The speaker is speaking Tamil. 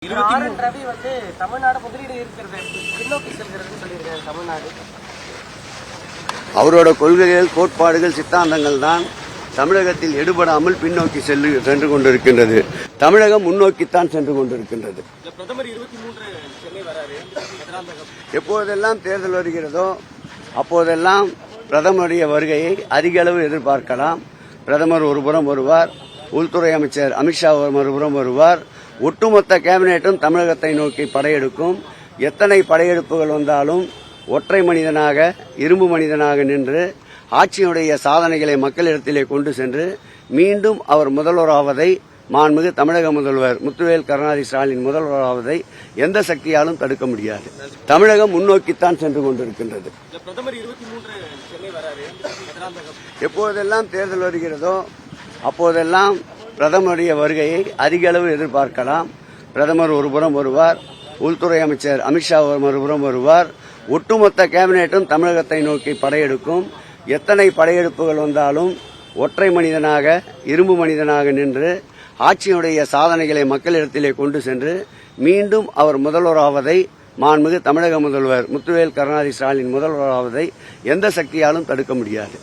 ரவி வந்து தமிழ்நாடு முதலீடு இருக்கிறது பின்னோக்கி செல்கிறதுன்னு சொல்லியிருக்காரு. தமிழ்நாடு அவரோட கொள்கைகள், கோட்பாடுகள், சித்தாந்தங்கள் தான் தமிழகத்தில் எடுபடாமல் பின்னோக்கி சென்று கொண்டிருக்கின்றது. தமிழகம் முன்னோக்கித்தான் சென்று கொண்டிருக்கின்றது. பிரதமர் 23 சென்னை வராரு. எப்போதெல்லாம் தேர்தல் வருகிறதோ அப்போதெல்லாம் பிரதமருடைய வருகையை அதிக அளவு எதிர்பார்க்கலாம். பிரதமர் ஒருபுறம் வருவார், உள்துறை அமைச்சர் அமித்ஷா மறுபுறம் வருவார். ஒட்டுமொத்த கேபினெட்டும் தமிழகத்தை நோக்கி படையெடுக்கும். எத்தனை படையெடுப்புகள் வந்தாலும் ஒற்றை மனிதனாக, இரும்பு மனிதனாக நின்று ஆட்சியுடைய சாதனைகளை மக்களிடத்திலே கொண்டு சென்று மீண்டும் அவர் முதல்வராவதை, மாண்புமிகு தமிழக முதல்வர் முத்துவேல் கருணாநிதி ஸ்டாலின் முதல்வராவதை எந்த சக்தியாலும் தடுக்க முடியாது. தமிழகம் முன்னோக்கித்தான் சென்று கொண்டிருக்கின்றது. பிரதமர் 23 சென்னை வராரு. எப்போதெல்லாம் தேர்தல் வருகிறதோ அப்போதெல்லாம் பிரதமருடைய வருகையை அதிக அளவு எதிர்பார்க்கலாம். பிரதமர் ஒருபுறம் வருவார், உள்துறை அமைச்சர் அமித்ஷா மறுபுறம் வருவார். ஒட்டுமொத்த கேபினெட்டும் தமிழகத்தை நோக்கி படையெடுக்கும். எத்தனை படையெடுப்புகள் வந்தாலும் ஒற்றை மனிதனாக, இரும்பு மனிதனாக நின்று ஆட்சியுடைய சாதனைகளை மக்களிடத்திலே கொண்டு சென்று மீண்டும் அவர் முதல்வராவதை, மாண்புமிகு தமிழக முதல்வர் முத்துவேல் கருணாநிதி ஸ்டாலின் முதல்வராவதை எந்த சக்தியாலும் தடுக்க முடியாது.